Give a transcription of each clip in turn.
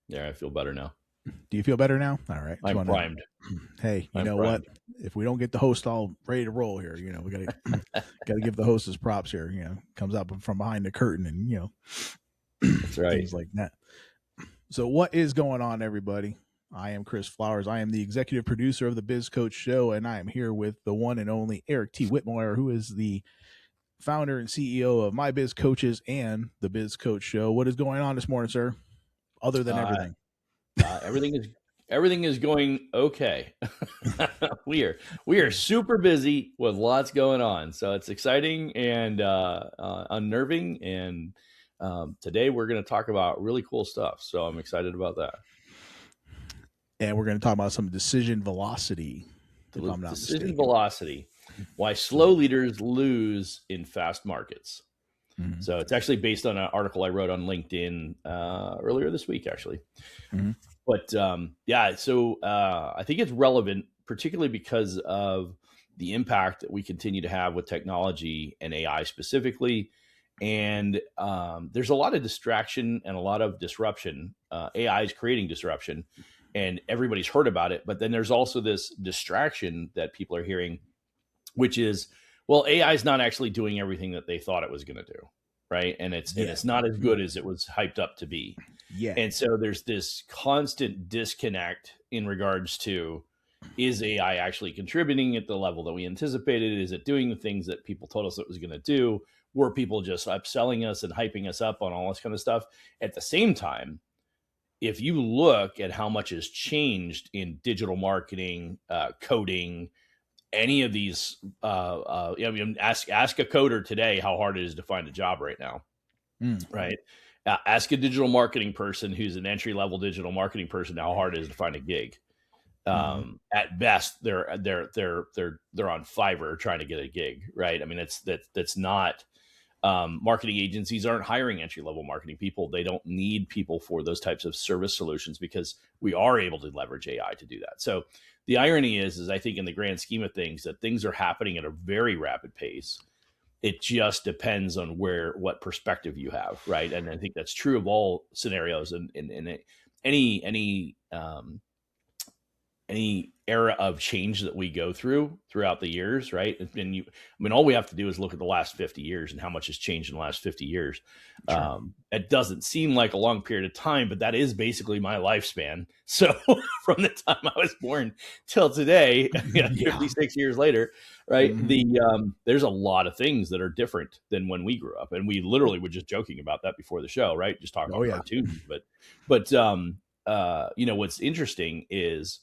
Yeah, I feel better now. Do you feel better now? All right. I'm primed. Hey, you I'm know primed. what? If we don't get the host all ready to roll here, we gotta give the host his props here. Comes up from behind the curtain and That's right. things like that. So what is going on, everybody? I am Chris Flowers. I am the executive producer of the Biz Coach Show, and I am here with the one and only Eric T. Whitmore, who is the founder and CEO of My Biz Coaches and the Biz Coach Show. What is going on this morning, sir? Other than everything. Everything is going okay. we are super busy with lots going on, so it's exciting and unnerving. And today we're going to talk about really cool stuff. So I'm excited about that. And we're going to talk about some decision velocity. If I'm not Decision mistaken. velocity. Why slow leaders lose in fast markets. Mm-hmm. So it's actually based on an article I wrote on LinkedIn earlier this week, actually. Mm-hmm. But so I think it's relevant, particularly because of the impact that we continue to have with technology and AI specifically. And there's a lot of distraction and a lot of disruption. AI is creating disruption, and everybody's heard about it. But then there's also this distraction that people are hearing, which is, well, AI is not actually doing everything that they thought it was going to do, right? And it's not as good as it was hyped up to be. Yeah. And so there's this constant disconnect in regards to, is AI actually contributing at the level that we anticipated? Is it doing the things that people told us it was going to do? Were people just upselling us and hyping us up on all this kind of stuff? At the same time, if you look at how much has changed in digital marketing, coding, any of these, ask a coder today how hard it is to find a job right now, right? Ask a digital marketing person who's an entry-level digital marketing person how hard it is to find a gig. At best, they're on Fiverr trying to get a gig, right? I mean, that's not. Marketing agencies aren't hiring entry-level marketing people. They don't need people for those types of service solutions because we are able to leverage AI to do that. So the irony is I think in the grand scheme of things, that things are happening at a very rapid pace. It just depends on what perspective you have, right? And I think that's true of all scenarios and in any era of change that we go throughout the years, right? And all we have to do is look at the last 50 years and how much has changed in the last 50 years. Sure. It doesn't seem like a long period of time, but that is basically my lifespan. So from the time I was born till today, 56 years later, right? There's a lot of things that are different than when we grew up. And we literally were just joking about that before the show, right? Just talking about cartoons. But what's interesting is,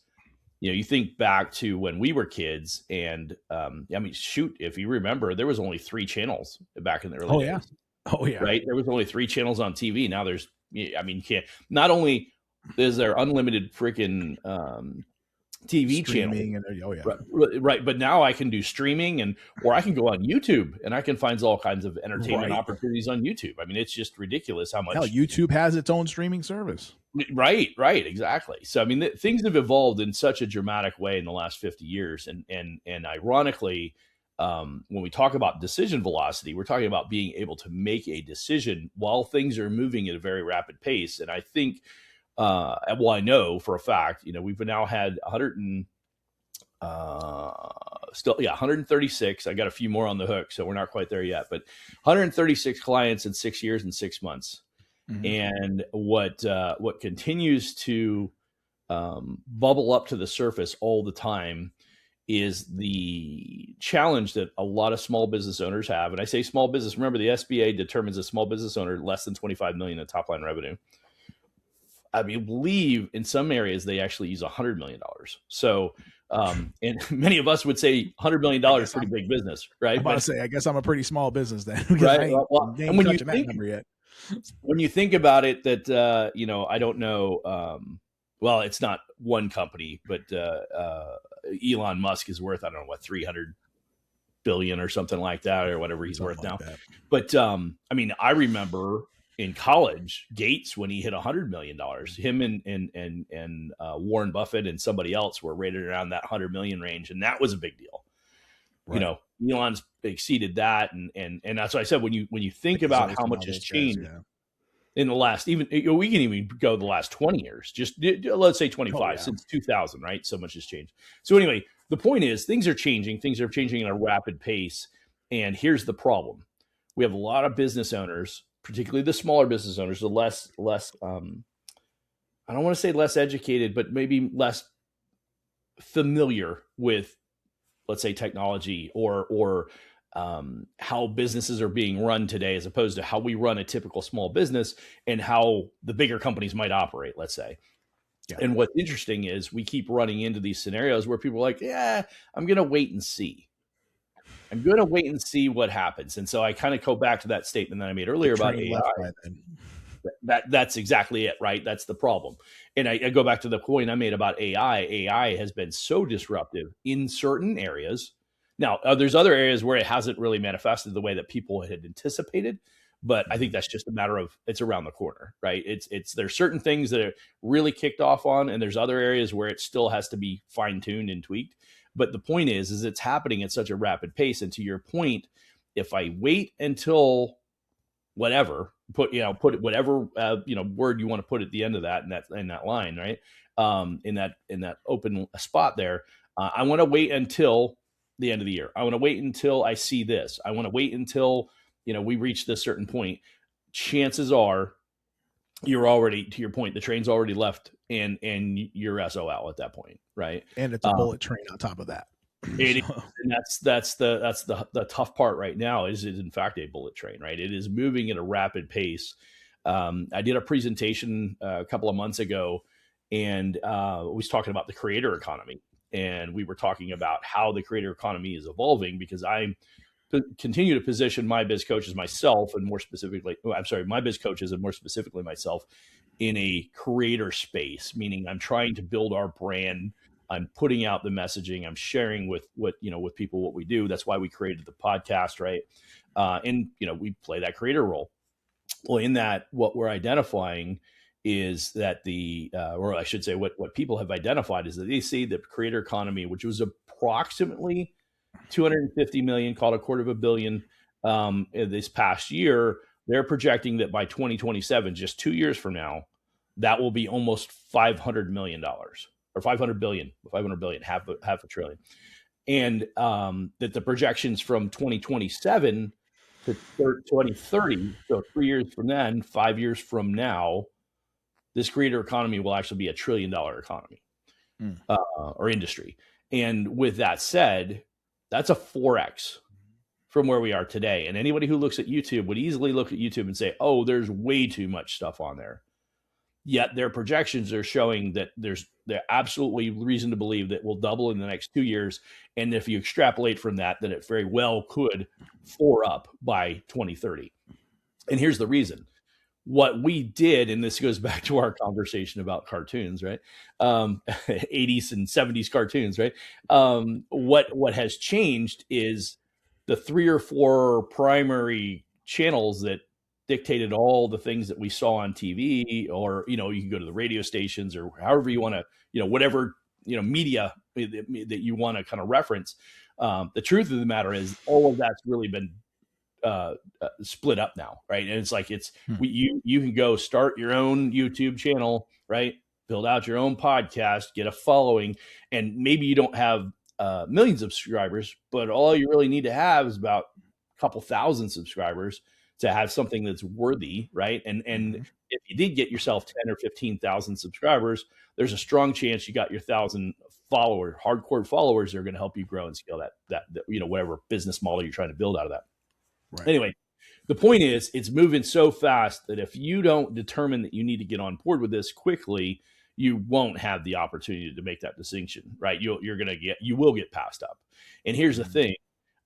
you think back to when we were kids, and if you remember, there was only 3 channels back in the early days. Oh yeah. Right. There was only 3 channels on TV. Now there's, not only is there unlimited freaking TV streaming channel, right? But now I can do streaming or I can go on YouTube and I can find all kinds of entertainment opportunities on YouTube. I mean, it's just ridiculous how much. Hell, YouTube has its own streaming service. Right, exactly. So I mean, things have evolved in such a dramatic way in the last 50 years, and ironically, when we talk about decision velocity, we're talking about being able to make a decision while things are moving at a very rapid pace. And I think, I know for a fact, we've now had 136. I got a few more on the hook, so we're not quite there yet, but 136 clients in 6 years and 6 months. And what continues to bubble up to the surface all the time is the challenge that a lot of small business owners have. And I say small business, remember the SBA determines a small business owner less than 25 million in top line revenue. I believe in some areas they actually use $100 million. So, and many of us would say $100 million is pretty big business, right? I'm about to say, I guess I'm a pretty small business then. Right. And when you think, number yet. When you think about it, that, I don't know, well, it's not one company, but Elon Musk is worth, I don't know what, 300 billion or something like that, or whatever he's worth now. But I remember in college, Gates, when he hit $100 million, him and Warren Buffett and somebody else were rated around that 100 million range. And that was a big deal. Right. Elon's exceeded that. And that's what I said, when you think about how much has changed, in the last, even we can even go the last 20 years, just let's say 25 since 2000, right? So much has changed. So anyway, the point is things are changing at a rapid pace. And here's the problem. We have a lot of business owners, particularly the smaller business owners, the less I don't want to say less educated, but maybe less familiar with, let's say, technology or how businesses are being run today, as opposed to how we run a typical small business and how the bigger companies might operate, let's say. Yeah. And what's interesting is we keep running into these scenarios where people are like, yeah, I'm going to wait and see. I'm going to wait and see what happens. And so I kind of go back to that statement that I made earlier about AI. That's exactly it, right? That's the problem. And I go back to the point I made about AI. AI has been so disruptive in certain areas. Now, there's other areas where it hasn't really manifested the way that people had anticipated, but I think that's just a matter of it's around the corner, right? There's certain things that are really kicked off on, and there's other areas where it still has to be fine-tuned and tweaked. But the point is it's happening at such a rapid pace. And to your point, if I wait until whatever, put whatever word you want to put at the end of that in that line, right? In that open spot there, I want to wait until the end of the year. I want to wait until I see this. I want to wait until we reach this certain point. Chances are, you're already, to your point, the train's already left, and you're SOL at that point, right? And it's a bullet train on top of that. It is, and that's the tough part right now. Is in fact a bullet train, right? It is moving at a rapid pace. I did a presentation a couple of months ago, and I was talking about the creator economy, and we were talking about how the creator economy is evolving, because I continue to position My Biz Coaches myself, and more specifically, My Biz Coaches and more specifically myself, in a creator space, meaning I'm trying to build our brand. I'm putting out the messaging. I'm sharing with people what we do. That's why we created the podcast, right? And we play that creator role. Well, in that, what we're identifying is that or I should say, what people have identified is that they see the creator economy, which was approximately 250 million, called $250 million this past year. They're projecting that by 2027, just 2 years from now, that will be almost $500 million. Or 500 billion, half a trillion. And that the projections from 2027 to 2030, so 3 years from then, 5 years from now, this creator economy will actually be $1 trillion economy or industry. And with that said, that's a 4X from where we are today. And anybody who looks at YouTube would easily look at YouTube and say, oh, there's way too much stuff on there. Yet their projections are showing that there's absolutely reason to believe that will double in the next 2 years. And if you extrapolate from that, then it very well could 4 up by 2030. And here's the reason. What we did, and this goes back to our conversation about cartoons, right? 80s and 70s cartoons, right? What has changed is the 3 or 4 primary channels that dictated all the things that we saw on TV, or you can go to the radio stations, or however you want to, whatever media that you want to kind of reference. The truth of the matter is, all of that's really been split up now, right? And it's like you can go start your own YouTube channel, right? Build out your own podcast, get a following, and maybe you don't have millions of subscribers, but all you really need to have is about a couple thousand subscribers to have something that's worthy, right? And if you did get yourself 10 or 15,000 subscribers, there's a strong chance you got your 1,000 followers, hardcore followers, that are going to help you grow and scale that whatever business model you're trying to build out of that. Right. Anyway, the point is, it's moving so fast that if you don't determine that you need to get on board with this quickly, you won't have the opportunity to make that distinction, right? You will get passed up. And here's the thing.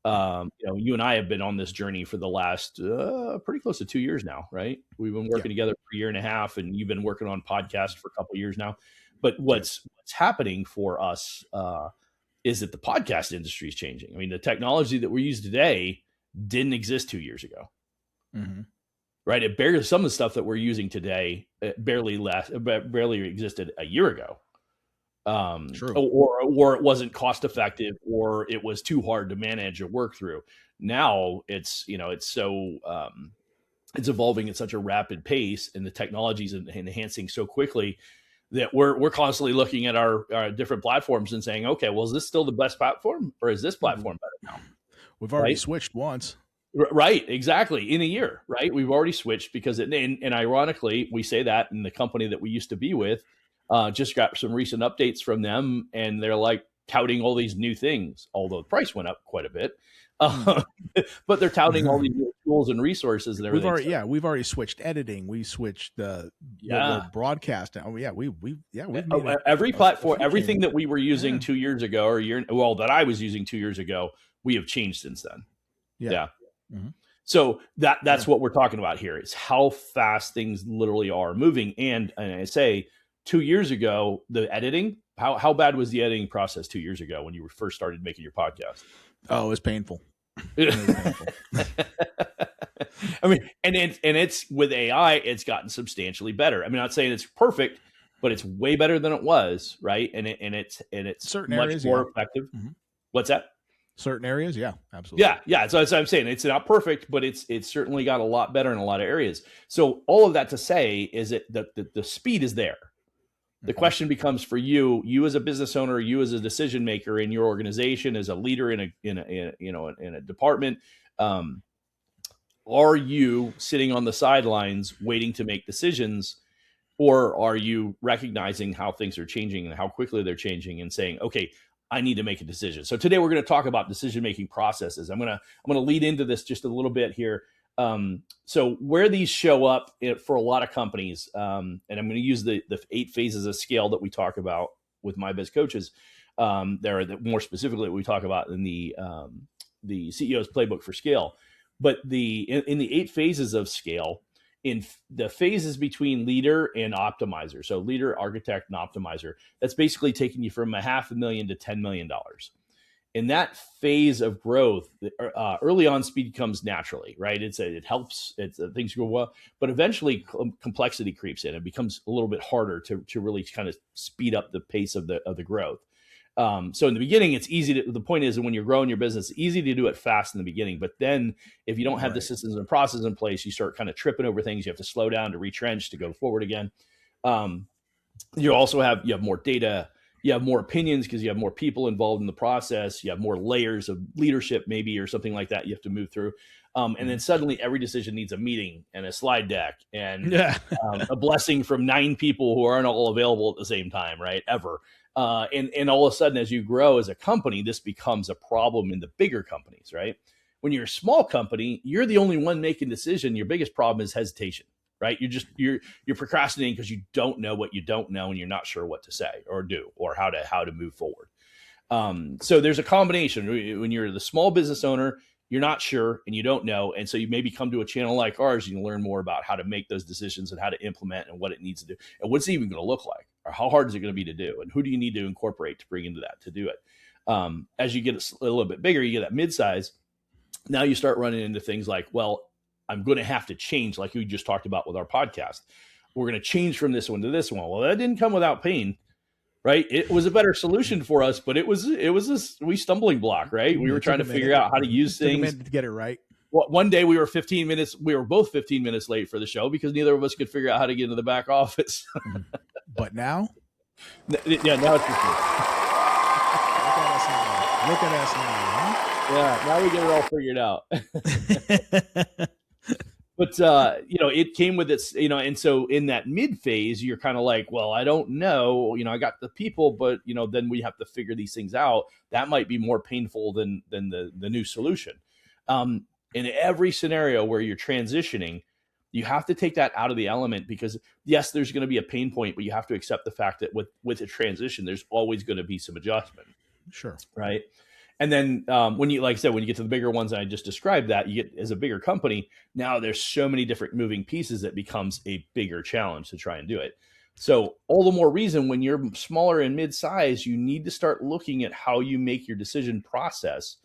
You and I have been on this journey for the last pretty close to 2 years now, right? We've been working together for a year and a half, and you've been working on podcasts for a couple of years now. But what's happening for us is that the podcast industry is changing. I mean, the technology that we use today didn't exist 2 years ago, right? Some of the stuff that we're using today barely existed a year ago. Or it wasn't cost effective, or it was too hard to manage or work through. Now it's so it's evolving at such a rapid pace, and the technology is enhancing so quickly that we're constantly looking at our different platforms and saying, okay, well, is this still the best platform, or is this platform better now? We've already Right? switched once. Right, exactly. In a year, right? We've already switched because and ironically, we say that, and the company that we used to be with just got some recent updates from them, and they're like touting all these new things, although the price went up quite a bit. But they're touting all these new tools and resources and everything. We've already switched editing. We switched what we're broadcasting. Oh yeah, we've made every platform, everything that we were using 2 years ago, or that I was using 2 years ago, we have changed since then. Yeah. Mm-hmm. So that's what we're talking about here, is how fast things literally are moving. And I say 2 years ago, the editing, how bad was the editing process 2 years ago when you first started making your podcast? Oh, it was painful. I mean, and it's with AI, it's gotten substantially better. I mean, I'm not saying it's perfect, but it's way better than it was, right? And it's certain much areas, more effective. Mm-hmm. What's that? Certain areas, yeah, absolutely. Yeah. So that's what I'm saying. It's not perfect, but it's certainly got a lot better in a lot of areas. So all of that to say is that the speed is there. The question becomes for you as a business owner, you as a decision maker in your organization, as a leader in a department, are you sitting on the sidelines waiting to make decisions, or are you recognizing how things are changing and how quickly they're changing and saying, okay, I need to make a decision? So today we're going to talk about decision-making processes. I'm going to lead into this just a little bit here. So where these show up for a lot of companies, and I'm going to use the 8 phases of scale that we talk about with My Biz Coaches. There are more specifically we talk about in the CEO's Playbook for Scale. But in the 8 phases of scale, in the phases between leader and optimizer, so leader, architect, and optimizer, that's basically taking you from $500,000 to $10 million. In that phase of growth, early on, speed comes naturally, right? It helps. Things go well, but eventually complexity creeps in. It becomes a little bit harder to really kind of speed up the pace of the growth. So in the beginning, it's easy the point is that when you're growing your business, it's easy to do it fast in the beginning. But then if you don't have the systems and processes in place, you start kind of tripping over things. You have to slow down, to retrench, to go forward again. You also have more data, you have more opinions because you have more people involved in the process. You have more layers of leadership, maybe, or something like that you have to move through. And then suddenly every decision needs a meeting and a slide deck and a blessing from 9 people who aren't all available at the same time, right? Ever. And all of a sudden, as you grow as a company, this becomes a problem in the bigger companies, right? When you're a small company, you're the only one making decision. Your biggest problem is hesitation, right? You're procrastinating because you don't know what you don't know, and you're not sure what to say or do or how to move forward. So there's a combination. When you're the small business owner, you're not sure and you don't know, and so you maybe come to a channel like ours. You can learn more about how to make those decisions and how to implement and what it needs to do and what's it even going to look like, or how hard is it going to be to do, and who do you need to incorporate to bring into that to do it. As you get a little bit bigger, you get that mid-size. Now you start running into things like, well, I'm going to have to change, like we just talked about with our podcast. We're going to change from this one to this one. Well, that didn't come without pain, right? It was a better solution for us, but it was a stumbling block, right? We were trying to figure out how to use things. Took a minute to get it right. Well, one day we were both 15 minutes late for the show because neither of us could figure out how to get into the back office. But now? Yeah, now it's just Look at us now, huh? Yeah, now we get it all figured out. But, it came with its, and so in that mid phase, you're kind of like, well, I don't know, I got the people, but, then we have to figure these things out. That might be more painful than the new solution. In every scenario where you're transitioning, you have to take that out of the element because, yes, there's going to be a pain point, but you have to accept the fact that with a transition, there's always going to be some adjustment. Sure. Right. And then when you get to the bigger ones, I just described that, you get as a bigger company, now there's so many different moving pieces that becomes a bigger challenge to try and do it. So all the more reason when you're smaller and mid-size, you need to start looking at how you make your decision process,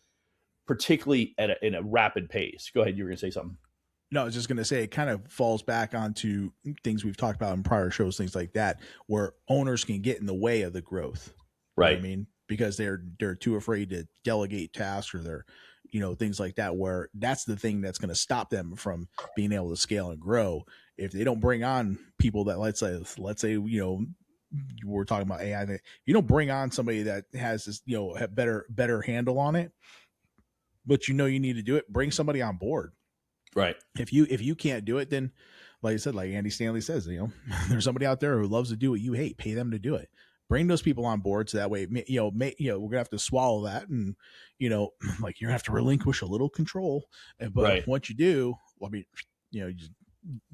particularly in a rapid pace. Go ahead. You were going to say something. No, I was just going to say it kind of falls back onto things we've talked about in prior shows, things like that, where owners can get in the way of the growth. Right. You know what I mean? Because they're too afraid to delegate tasks, or things like that, where that's the thing that's going to stop them from being able to scale and grow. If they don't bring on people that, let's say, we're talking about AI, that you don't bring on somebody that has this, have better handle on it, but you need to do it, bring somebody on board. Right. If you can't do it, then like I said, like Andy Stanley says, there's somebody out there who loves to do what you hate, pay them to do it. Bring those people on board, so that way, we're gonna have to swallow that, and like you're gonna have to relinquish a little control. But right. once you do, you just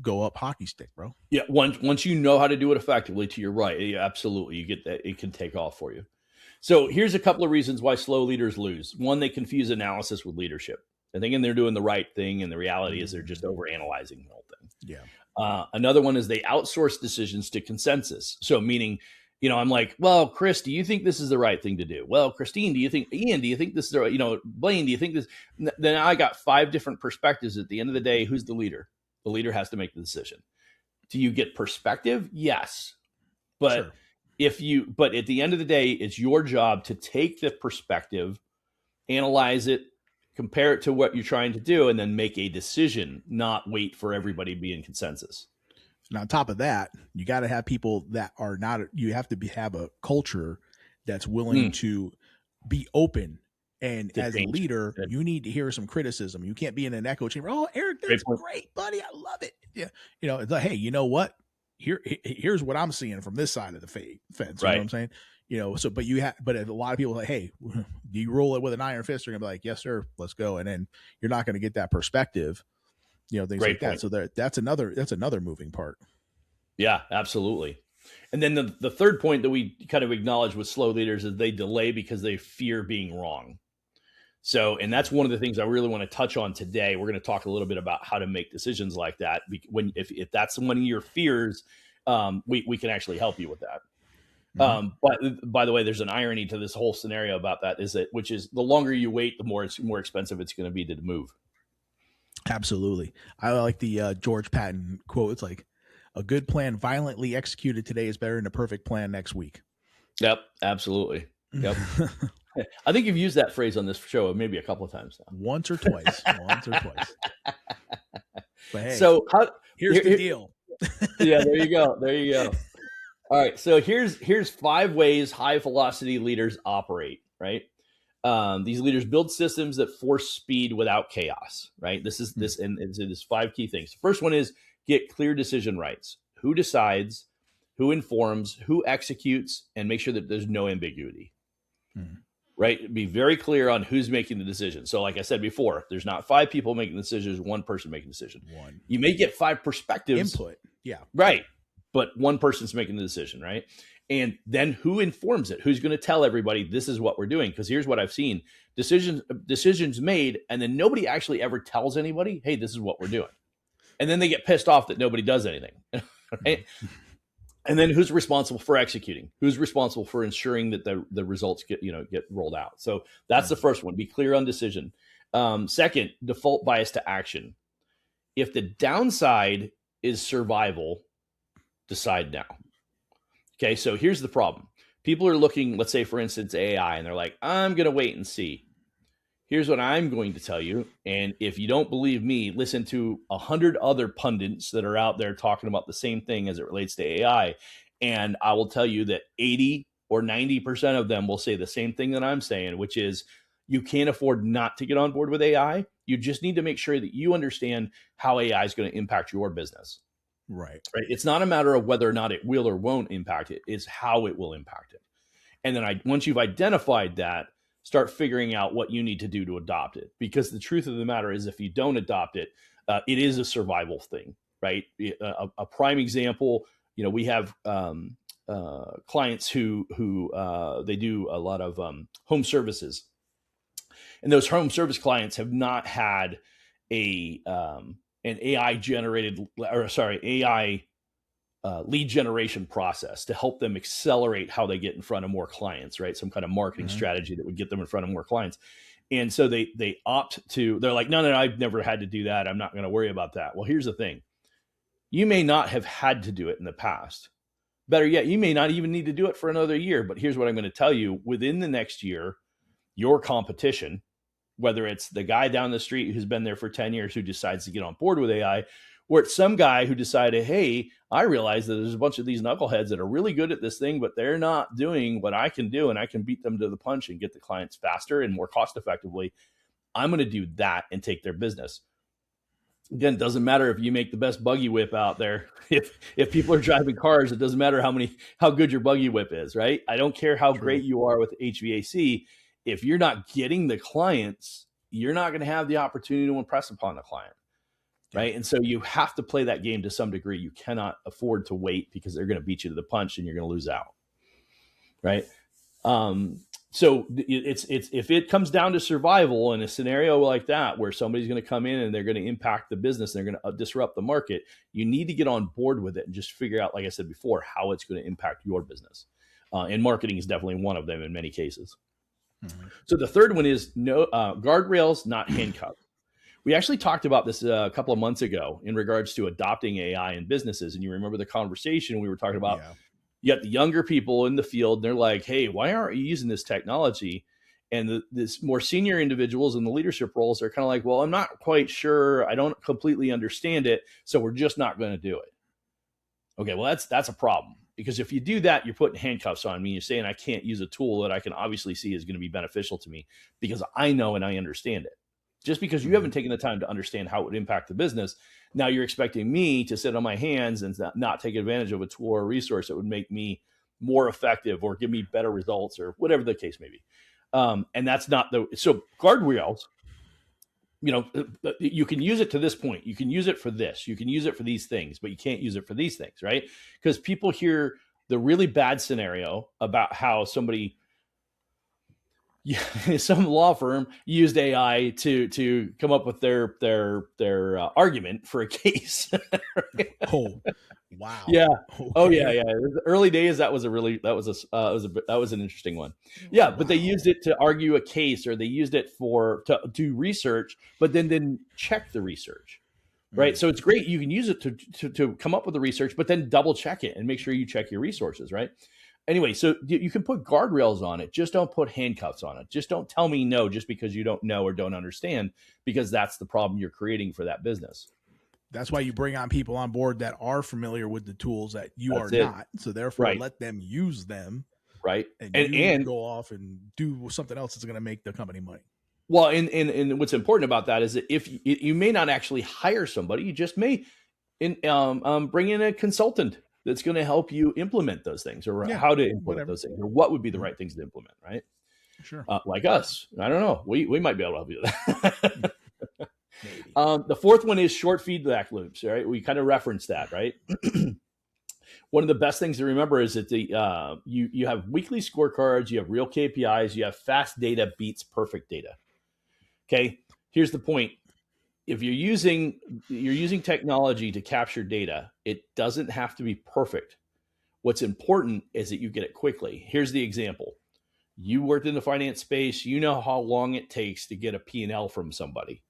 go up hockey stick, bro. Yeah. Once you know how to do it effectively, to your right, absolutely, you get that, it can take off for you. So here's a couple of reasons why slow leaders lose. One, they confuse analysis with leadership. They're thinking they're doing the right thing, and the reality is they're just overanalyzing the whole thing. Yeah. Another one is they outsource decisions to consensus. So meaning, I'm like, well, Chris, do you think this is the right thing to do? Well, Christine, Ian, do you think this is the right, Blaine, do you think this? Then I got 5 different perspectives. At the end of the day, who's the leader? The leader has to make the decision. Do you get perspective? Yes. But sure. But at the end of the day, it's your job to take the perspective, analyze it, compare it to what you're trying to do, and then make a decision, not wait for everybody to be in consensus. And on top of that, you got to have people that are not, you have to have a culture that's willing to be open. And as a leader, you need to hear some criticism. You can't be in an echo chamber. Oh, Eric, that's great, buddy. I love it. Yeah. It's like, hey, you know what? Here's what I'm seeing from this side of the fence. You know what I'm saying? But if a lot of people are like, hey, do you roll it with an iron fist? They're gonna be like, yes, sir, let's go. And then you're not going to get that perspective, things like that. So that's another moving part. Yeah, absolutely. And then the third point that we kind of acknowledge with slow leaders is they delay because they fear being wrong. So, and that's one of the things I really want to touch on today. We're going to talk a little bit about how to make decisions like that. If that's one of your fears, we can actually help you with that. But by the way, there's an irony to this whole scenario about that, which is the longer you wait, the more expensive it's going to be to move. Absolutely. I like the George Patton quote. It's like, a good plan violently executed today is better than a perfect plan next week. Yep, absolutely. Yep. I think you've used that phrase on this show maybe a couple of times now. Once or twice. But hey, so here's the deal. Yeah, there you go. All right, so here's 5 ways high velocity leaders operate, right? These leaders build systems that force speed without chaos, right? This is 5 key things. The first one is get clear decision rights. Who decides, who informs, who executes, and make sure that there's no ambiguity, right? Be very clear on who's making the decision. So like I said before, there's not 5 people making decisions, 1 person making the decision. You may get 5 perspectives. Input, yeah. Right, but 1 person's making the decision, right? And then who informs it? Who's going to tell everybody this is what we're doing? Because here's what I've seen. Decisions made, and then nobody actually ever tells anybody, hey, this is what we're doing. And then they get pissed off that nobody does anything. Right? And then who's responsible for executing? Who's responsible for ensuring that the results get rolled out? So that's the first one. Be clear on decision. Second, default bias to action. If the downside is survival, decide now. Okay, so here's the problem. People are looking, let's say, for instance, AI, and they're like, I'm going to wait and see. Here's what I'm going to tell you. And if you don't believe me, listen to 100 other pundits that are out there talking about the same thing as it relates to AI. And I will tell you that 80 or 90% of them will say the same thing that I'm saying, which is you can't afford not to get on board with AI. You just need to make sure that you understand how AI is going to impact your business. Right. It's not a matter of whether or not it will or won't impact it. It's how it will impact it. And then once you've identified that, start figuring out what you need to do to adopt it. Because the truth of the matter is, if you don't adopt it, it is a survival thing, right? A prime example, we have clients who they do a lot of home services, and those home service clients have not had an AI lead generation process to help them accelerate how they get in front of more clients, right? Some kind of marketing strategy that would get them in front of more clients. And so they're like, no, I've never had to do that. I'm not going to worry about that. Well, here's the thing. You may not have had to do it in the past. Better yet, you may not even need to do it for another year. But here's what I'm going to tell you. Within the next year, your competition, whether it's the guy down the street who's been there for 10 years who decides to get on board with AI, or it's some guy who decided, hey, I realize that there's a bunch of these knuckleheads that are really good at this thing, but they're not doing what I can do, and I can beat them to the punch and get the clients faster and more cost effectively. I'm going to do that and take their business. Again, it doesn't matter if you make the best buggy whip out there. If people are driving cars, it doesn't matter how good your buggy whip is, right? I don't care how great you are with HVAC. If you're not getting the clients, you're not going to have the opportunity to impress upon the client, right? And so you have to play that game to some degree. You cannot afford to wait because they're going to beat you to the punch and you're going to lose out, right? So it's if it comes down to survival in a scenario like that, where somebody's going to come in and they're going to impact the business, they're going to disrupt the market, you need to get on board with it and just figure out, like I said before, how it's going to impact your business. And marketing is definitely one of them in many cases. Mm-hmm. So the third one is no guardrails, not handcuffs. We actually talked about this a couple of months ago in regards to adopting AI in businesses. And you remember the conversation we were talking about. Yeah. You got the younger people in the field, and they're like, hey, why aren't you using this technology? And this more senior individuals in the leadership roles are kind of like, well, I'm not quite sure. I don't completely understand it. So we're just not going to do it. Okay, well, that's a problem. Because if you do that, you're putting handcuffs on me. You're saying I can't use a tool that I can obviously see is going to be beneficial to me because I know and I understand it. Just because you haven't taken the time to understand how it would impact the business, now you're expecting me to sit on my hands and not take advantage of a tool or a resource that would make me more effective or give me better results or whatever the case may be. And that's not so guardrails, you can use it to this point. You can use it for this. You can use it for these things, but you can't use it for these things, right? Because people hear the really bad scenario about how some law firm used AI to come up with their argument for a case. Oh, wow. Yeah. Okay. Oh yeah. In the early days, that was an interesting one. Yeah, but they used it to argue a case, or they used it to do research, but then didn't check the research. Right. So it's great. You can use it to come up with the research, but then double check it and make sure you check your resources. Right. Anyway, so you can put guardrails on it. Just don't put handcuffs on it. Just don't tell me no just because you don't know or don't understand, because that's the problem you're creating for that business. That's why you bring on people on board that are familiar with the tools that you are not. So therefore, let them use them. Right. And go off and do something else that's going to make the company money. Well, and what's important about that is that if you may not actually hire somebody, you just may bring in a consultant that's going to help you implement those things, or how to implement those things, or what would be the right things to implement, right? Sure. Like us. I don't know. We might be able to help you with that. Maybe. The fourth one is short feedback loops, right? We kind of referenced that, right? One of the best things to remember is that you have weekly scorecards, you have real KPIs, you have fast data beats perfect data. Okay, here's the point. If you're using technology to capture data, it doesn't have to be perfect. What's important is that you get it quickly. Here's the example. You worked in the finance space. You know how long it takes to get a P&L from somebody.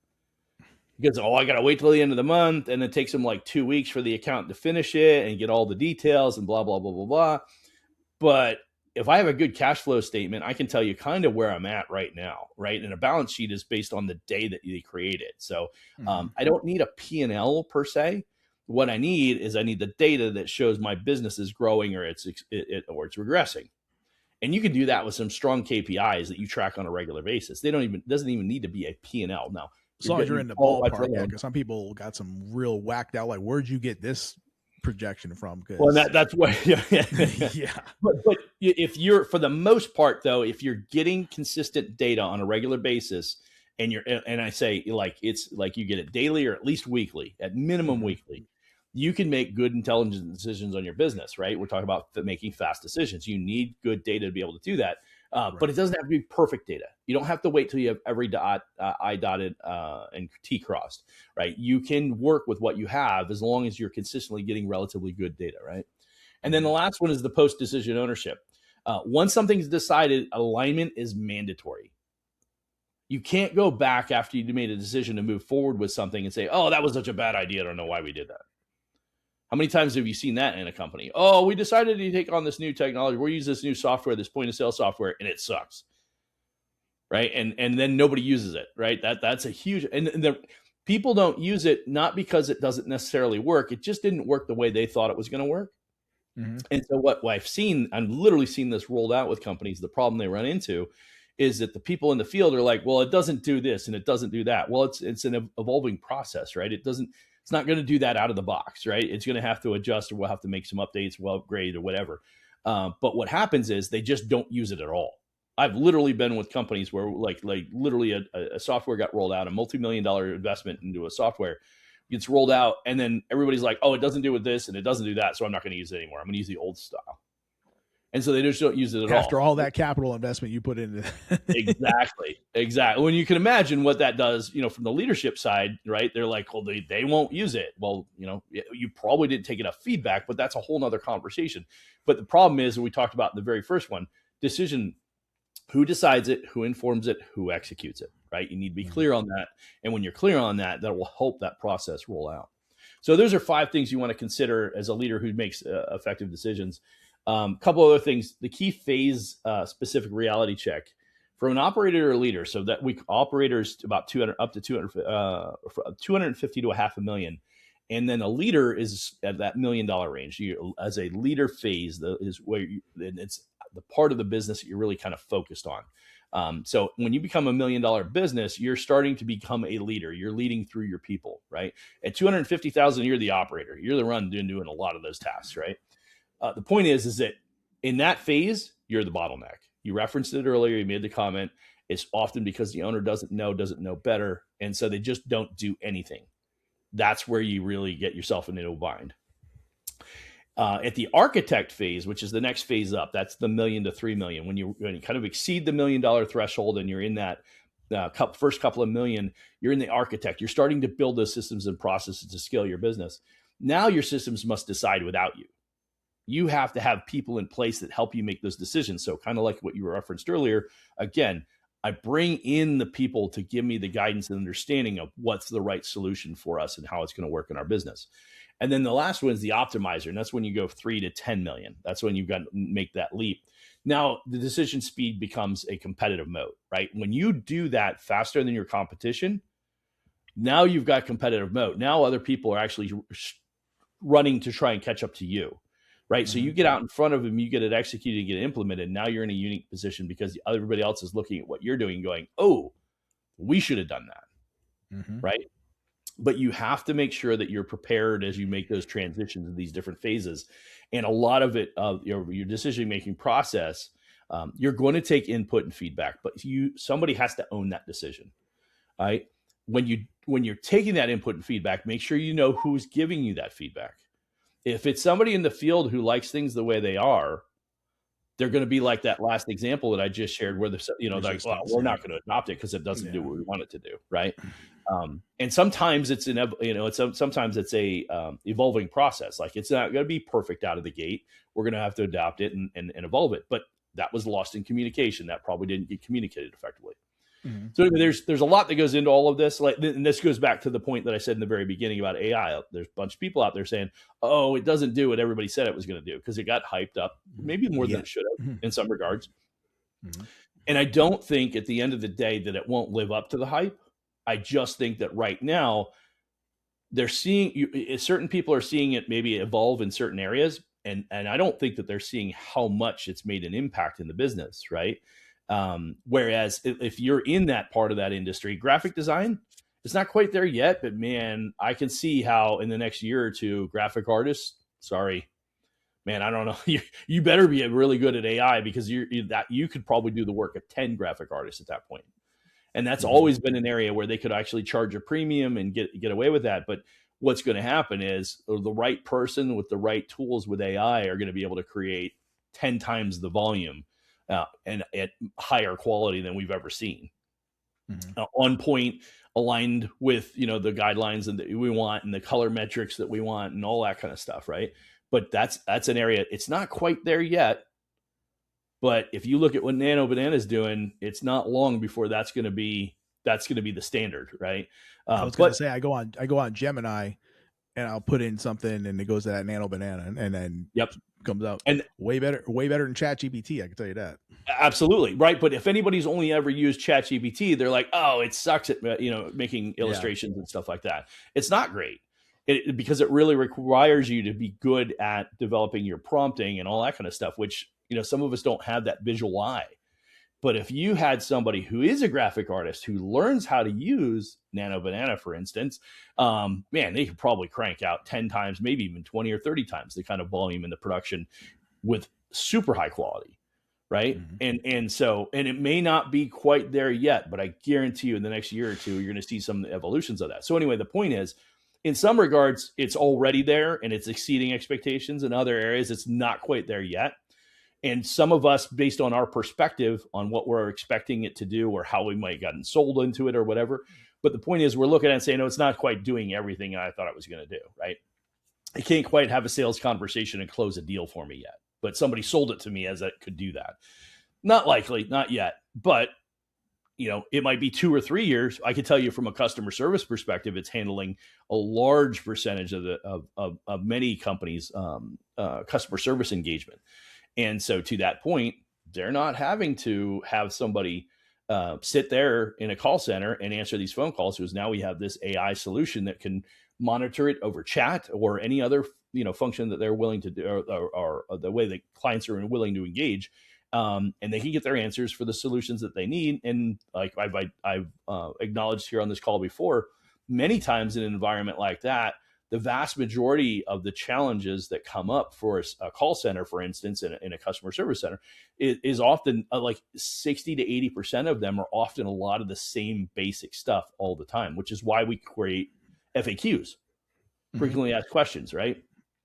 Because, I got to wait till the end of the month, and it takes them like 2 weeks for the accountant to finish it and get all the details and blah, blah, blah, blah, blah. But if I have a good cash flow statement, I can tell you kind of where I'm at right now, right? And a balance sheet is based on the day that they created. So I don't need a P&L per se. What I need the data that shows my business is growing or it's regressing. And you can do that with some strong KPIs that you track on a regular basis. Doesn't even need to be a P&L. Now, as long as you're in the ballpark, because some people got some real whacked out, like, where'd you get this projection from? Well, that's what, yeah. But if you're, for the most part, though, if you're getting consistent data on a regular basis, and I say, like, it's like you get it daily or at least weekly, at minimum weekly, you can make good, intelligent decisions on your business, right? We're talking about making fast decisions. You need good data to be able to do that. But it doesn't have to be perfect data. You don't have to wait till you have every I dotted and T crossed, right? You can work with what you have as long as you're consistently getting relatively good data, right? And then the last one is the post-decision ownership. Once something's decided, alignment is mandatory. You can't go back after you made a decision to move forward with something and say, oh, that was such a bad idea. I don't know why we did that. How many times have you seen that in a company? Oh, we decided to take on this new technology. We'll use this new software, this point of sale software, and it sucks. right? And then nobody uses it, right? That's a huge, and the people don't use it not because it doesn't necessarily work. It just didn't work the way they thought it was going to work. Mm-hmm. And so what I've literally seen this rolled out with companies. The problem they run into is that the people in the field are like, well, it doesn't do this and it doesn't do that. Well, it's an evolving process, right? It's not going to do that out of the box, right? It's going to have to adjust, or we'll have to make some updates, we'll upgrade or whatever. But what happens is they just don't use it at all. I've literally been with companies where like literally a software got rolled out, a multi-million-dollar investment into a software gets rolled out, and then everybody's like, oh, it doesn't do with this and it doesn't do that, so I'm not going to use it anymore. I'm going to use the old style. And so they just don't use it at all. After all that capital investment you put into Exactly. When you can imagine what that does, from the leadership side, right? They're like, well, they won't use it. Well, you probably didn't take enough feedback, but that's a whole nother conversation. But the problem is, and we talked about in the very first one, decision, who decides it, who informs it, who executes it, right? You need to be clear on that. And when you're clear on that, that will help that process roll out. So those are 5 things you want to consider as a leader who makes effective decisions. Couple other things, the key phase specific reality check for an operator or leader. So that we operators about 200 up to 250 to $500,000. And then a leader is at that $1 million range. As a leader phase is where it's the part of the business that you're really kind of focused on. So when you become $1 million business, you're starting to become a leader. You're leading through your people, right? At 250,000, you're the operator. You're the one doing a lot of those tasks, right? The point is that in that phase, you're the bottleneck. You referenced it earlier. You made the comment. It's often because the owner doesn't know better. And so they just don't do anything. That's where you really get yourself into a bind. At the architect phase, which is the next phase up, that's the $1 million to $3 million. When you kind of exceed the $1 million threshold and you're in that first couple of million, you're in the architect. You're starting to build those systems and processes to scale your business. Now your systems must decide without you. You have to have people in place that help you make those decisions. So kind of like what you referenced earlier, again, I bring in the people to give me the guidance and understanding of what's the right solution for us and how it's going to work in our business. And then the last one is the optimizer. And that's when you go 3 to 10 million. That's when you've got to make that leap. Now, the decision speed becomes a competitive moat, right? When you do that faster than your competition, now you've got competitive moat. Now other people are actually running to try and catch up to you. Right. Mm-hmm. So you get out in front of them, you get it executed, get it implemented. Now you're in a unique position because everybody else is looking at what you're doing going, oh, we should have done that. Mm-hmm. Right. But you have to make sure that you're prepared as you make those transitions in these different phases. And a lot of it, your decision-making process, you're going to take input and feedback, but somebody has to own that decision. Right. When you're taking that input and feedback, make sure you know who's giving you that feedback. If it's somebody in the field who likes things the way they are, they're going to be like that last example that I just shared, where like, well, we're not going to adopt it because it doesn't do what we want it to do, right? And sometimes it's sometimes it's a evolving process. Like it's not going to be perfect out of the gate. We're going to have to adopt it and evolve it. But that was lost in communication. That probably didn't get communicated effectively. Mm-hmm. So there's a lot that goes into all of this. And this goes back to the point that I said in the very beginning about AI. There's a bunch of people out there saying, "Oh, it doesn't do what everybody said it was going to do," because it got hyped up, maybe more than it should have in some regards. Mm-hmm. And I don't think at the end of the day that it won't live up to the hype. I just think that right now they're seeing certain people are seeing it maybe evolve in certain areas, and I don't think that they're seeing how much it's made an impact in the business, right? Whereas if you're in that part of that industry, graphic design, it's not quite there yet, but man, I can see how in the next year or two, graphic artists, sorry, man, I don't know. You better be really good at AI because you could probably do the work of 10 graphic artists at that point. And that's always been an area where they could actually charge a premium and get away with that. But what's going to happen is the right person with the right tools with AI are going to be able to create 10 times the volume and at higher quality than we've ever seen. Mm-hmm. On point, aligned with the guidelines that we want and the color metrics that we want and all that kind of stuff, right? But that's an area, it's not quite there yet. But if you look at what Nano Banana is doing, it's not long before that's going to be the standard, right? I was going to say I go on Gemini, and I'll put in something and it goes to that nano banana and then Yep. comes out And way better than ChatGPT. I can tell you that. Absolutely. Right. But if anybody's only ever used ChatGPT, they're like, oh, it sucks at, making illustrations and stuff like that. It's not great because it really requires you to be good at developing your prompting and all that kind of stuff, which, some of us don't have that visual eye. But if you had somebody who is a graphic artist who learns how to use Nano Banana, for instance, man, they could probably crank out 10 times, maybe even 20 or 30 times the kind of volume in the production with super high quality. Right. Mm-hmm. And it may not be quite there yet, but I guarantee you in the next year or two, you're going to see some evolutions of that. So anyway, the point is, in some regards, it's already there and it's exceeding expectations. In other areas, it's not quite there yet. And some of us, based on our perspective on what we're expecting it to do or how we might have gotten sold into it or whatever. But the point is, we're looking at it and saying, no, it's not quite doing everything I thought it was going to do. Right. I can't quite have a sales conversation and close a deal for me yet. But somebody sold it to me as it could do that. Not likely, not yet. But, it might be 2 or 3 years. I can tell you from a customer service perspective, it's handling a large percentage of many companies' customer service engagement. And so to that point, they're not having to have somebody sit there in a call center and answer these phone calls, because now we have this AI solution that can monitor it over chat or any other function that they're willing to do, or the way that clients are willing to engage, and they can get their answers for the solutions that they need. And like I've acknowledged here on this call before, many times in an environment like that, the vast majority of the challenges that come up for a call center, for instance, in a customer service center, is often like 60 to 80% of them are often a lot of the same basic stuff all the time, which is why we create FAQs, frequently asked questions, right?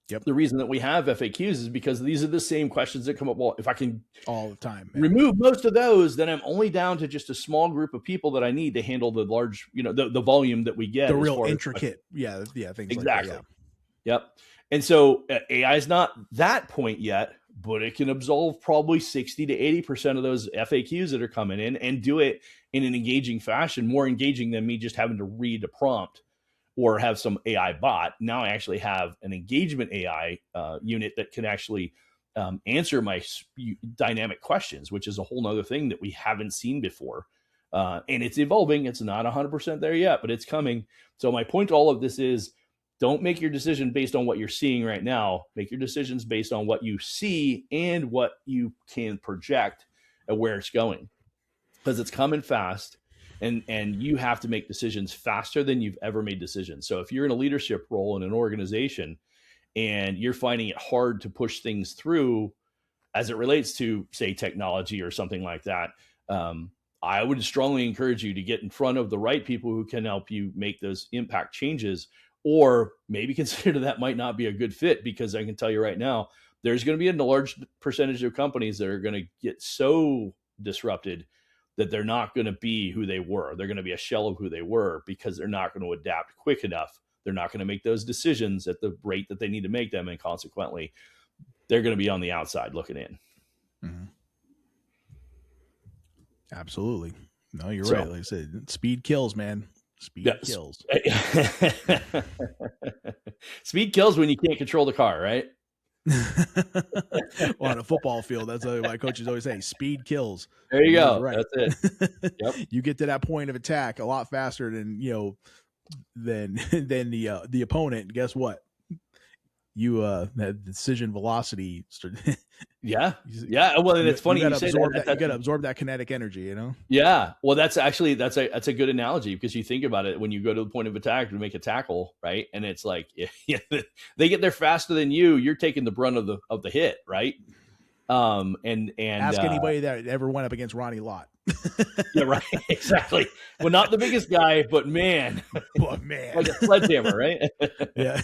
Yep. The reason that we have FAQs is because these are the same questions that come up. Well, if I can all the time remove most of those, then I'm only down to just a small group of people that I need to handle the large, the volume that we get. The real intricate. Things exactly. Like that. Yeah. Yep. And so AI is not that point yet, but it can absolve probably 60 to 80% of those FAQs that are coming in and do it in an engaging fashion, more engaging than me just having to read a prompt or have some AI bot. Now I actually have an engagement AI unit that can actually answer my dynamic questions, which is a whole nother thing that we haven't seen before. And it's evolving. It's not 100% there yet, but it's coming. So my point to all of this is, don't make your decision based on what you're seeing right now. Make your decisions based on what you see and what you can project and where it's going, because it's coming fast. And you have to make decisions faster than you've ever made decisions. So if you're in a leadership role in an organization and you're finding it hard to push things through as it relates to, say, technology or something like that, I would strongly encourage you to get in front of the right people who can help you make those impact changes, or maybe consider that might not be a good fit, because I can tell you right now, there's going to be a large percentage of companies that are going to get so disrupted that they're not going to be who they were. They're going to be a shell of who they were, because they're not going to adapt quick enough. They're not going to make those decisions at the rate that they need to make them. And consequently, they're going to be on the outside looking in. Mm-hmm. Absolutely. No, you're right. Like I said, speed kills, man. Speed kills. Speed kills when you can't control the car, right? Well, on a football field, that's what my coaches always say: speed kills. There you go. Right. That's it. Yep. You get to that point of attack a lot faster than the opponent. Guess what? You that decision velocity. Yeah. Well, and it's funny you say that. You got to absorb that kinetic energy. Yeah. Well, that's a good analogy, because you think about it, when you go to the point of attack to make a tackle, right? And it's like, they get there faster than you. You're taking the brunt of the hit, right? And ask anybody that ever went up against Ronnie Lott. Yeah, right. Exactly. Well, not the biggest guy, but man, like a sledgehammer, right? Yeah.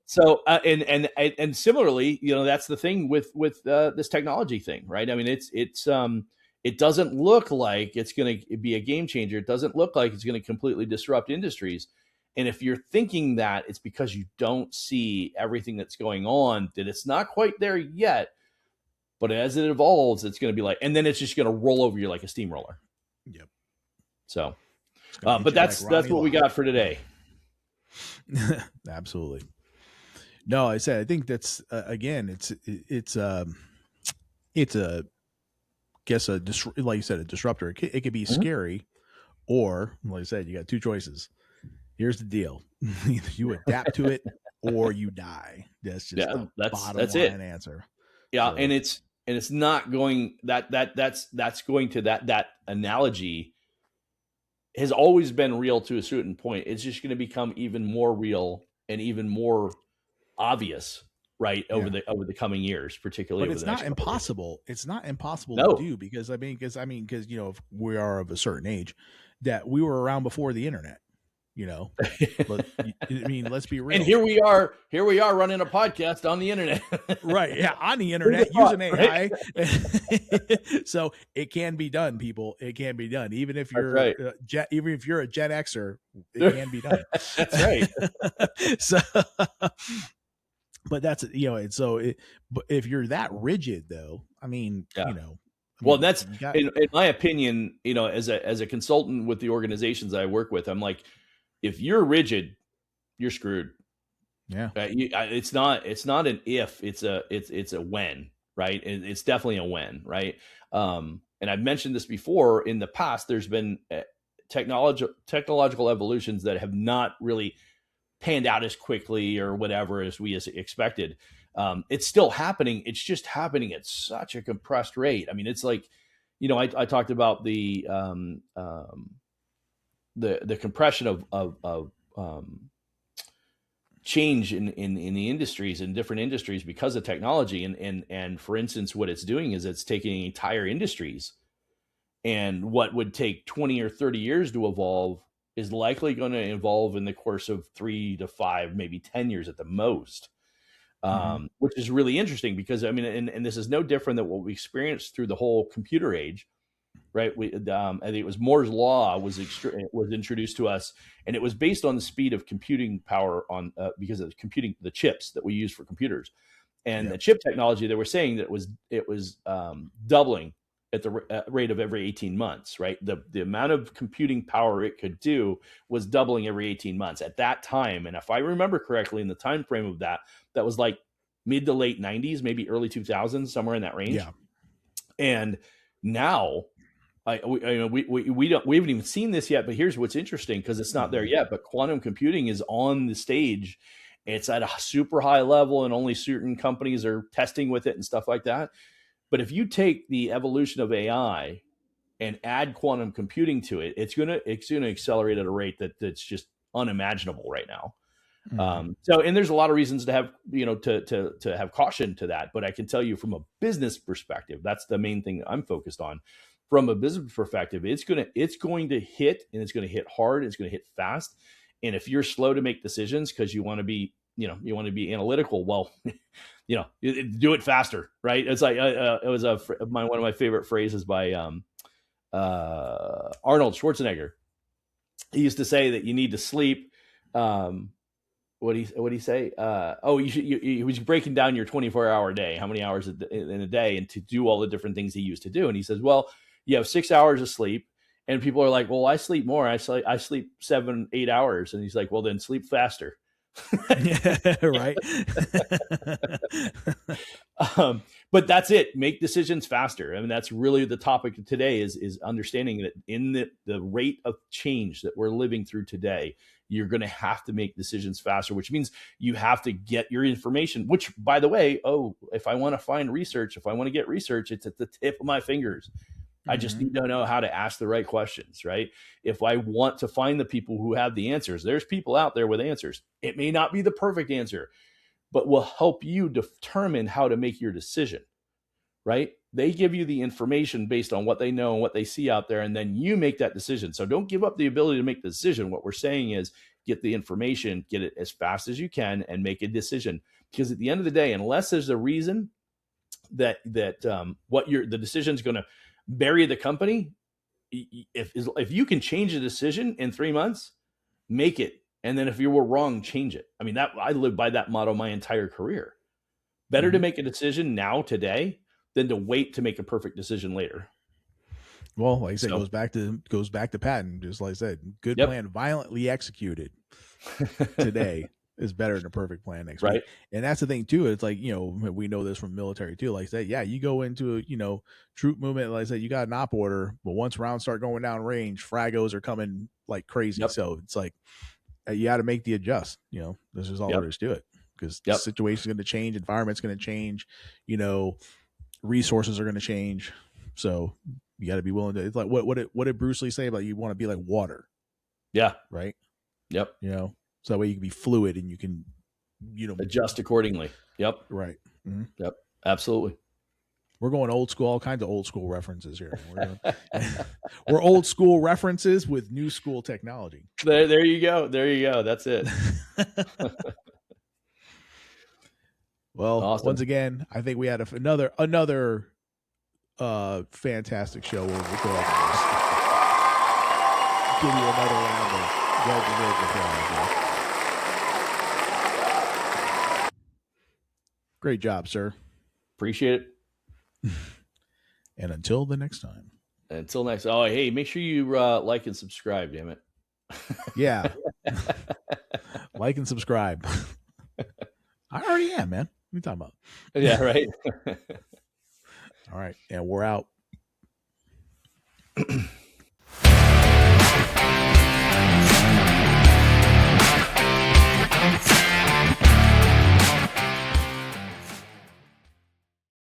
So, and similarly, that's the thing with this technology thing, right? I mean, it doesn't look like it's going to be a game changer. It doesn't look like it's going to completely disrupt industries. And if you're thinking that, it's because you don't see everything that's going on, that it's not quite there yet. But as it evolves, it's going to be like, and then it's just going to roll over you like a steamroller. Yep. So, but that's what we got for today. Absolutely. No, I said, I think that's, again, it's a, guess like you said, a disruptor. It could be Mhm. scary, or like I said, you got two choices. Here's the deal. Either you adapt to it or you die. That's just Yeah, the bottom that's it. line answer. Yeah, So and it's not going that's going to that analogy has always been real to a certain point. It's just going to become even more real and even more obvious, right, yeah, over the coming years, particularly but over it's the not next couple of years. impossible. It's not impossible to No. do because if we are of a certain age, that we were around before the internet. You know, but I mean, let's be And real. here we are running a podcast on the internet. Right. Yeah. On the Who'd have internet thought, using right? AI. So it can be done, people. It can be done. Even if That's you're right. even if you're a Gen Xer, it can be done. That's right. So, but that's, and so but if you're that rigid though, I mean, Yeah. Well, that's you got, in my opinion, as a consultant with the organizations I work with, I'm like, if you're rigid, you're screwed. yeah. It's not an if, it's a when, right? It's definitely a when, right? And I've mentioned this before in the past. There's been technological evolutions that have not really panned out as quickly or whatever as we as expected. It's still happening. It's just happening at such a compressed rate. I mean, it's like, I talked about the compression of change in the industries, in different industries, because of technology. And for instance, what it's doing is it's taking entire industries, and what would take 20 or 30 years to evolve is likely going to evolve in the course of 3 to 5, maybe 10 years at the most. Mm-hmm. Which is really interesting because, I mean, and this is no different than what we experienced through the whole computer age, right? I think it was Moore's law was introduced to us, and it was based on the speed of computing power because of the chips that we use for computers, and Yeah. the chip technology. They were saying that it was doubling at the rate of every 18 months, right? The amount of computing power it could do was doubling every 18 months at that time. And if I remember correctly, in the time frame of that was like mid to late 90s, maybe early 2000s, somewhere in that range. Yeah. And now we haven't even seen this yet, but here's what's interesting, because it's not there yet, but quantum computing is on the stage. It's at a super high level, and only certain companies are testing with it and stuff like that. But if you take the evolution of AI and add quantum computing to it, it's gonna accelerate at a rate that's just unimaginable right now. Mm-hmm. And there's a lot of reasons to have, to have caution to that. But I can tell you from a business perspective, that's the main thing that I'm focused on. From a business perspective, it's going to hit, and it's going to hit hard. It's going to hit fast. And if you're slow to make decisions because you want to be, analytical, well, do it faster, right? It's like, it was one of my favorite phrases by Arnold Schwarzenegger. He used to say that you need to sleep. What he say? He was breaking down your 24-hour day, how many hours in a day, and to do all the different things he used to do. And he says, well, you have 6 hours of sleep, and people are like, well, I sleep more. I sleep 7, 8 hours, and he's like, well, then sleep faster. Yeah. Right. But that's it. Make decisions faster. I mean, that's really the topic of today is understanding that in the rate of change that we're living through today, you're going to have to make decisions faster, which means you have to get your information, which, by the way, if I want to find research, if I want to get research, it's at the tip of my fingers. I just Mm-hmm. need to know how to ask the right questions, right? If I want to find the people who have the answers, there's people out there with answers. It may not be the perfect answer, but will help you determine how to make your decision, right? They give you the information based on what they know and what they see out there, and then you make that decision. So don't give up the ability to make the decision. What we're saying is get the information, get it as fast as you can, and make a decision. Because at the end of the day, unless there's a reason that the decision is going to bury the company, if you can change a decision in 3 months, make it. And then if you were wrong, change it. I mean, that I lived by that motto my entire career. Better to Mm-hmm. make a decision now today than to wait to make a perfect decision later. Well, like I said, So, goes back to Patton. Just like I said, good yep, plan, violently executed. today is better than a perfect plan next Right. week. And that's the thing too. It's like, we know this from military too. Like I said, yeah, you go into a, troop movement. Like I said, you got an op order, but once rounds start going down range, fragos are coming like crazy. Yep. So it's like, you got to make the adjust, this is all Yep. there is to it, because the Yep. situation's going to change. Environment's going to change, resources are going to change. So you got to be willing to, it's like, what did Bruce Lee say about you want to be like water? Yeah. Right. Yep. So that way you can be fluid and you can, adjust accordingly. Yep. Right. Mm-hmm. Yep. Absolutely. We're going old school, all kinds of old school references here. We're old school references with new school technology. There you go. There you go. That's it. Well, awesome. Once again, I think we had another fantastic show. We'll go ahead and give you another round of well-deserved applause. Great job, sir. Appreciate it. And until the next time. Until next. Oh, hey, make sure you like and subscribe, damn it. Yeah. Like and subscribe. I already am, man. What are you talking about? Yeah, right. All right. And we're out.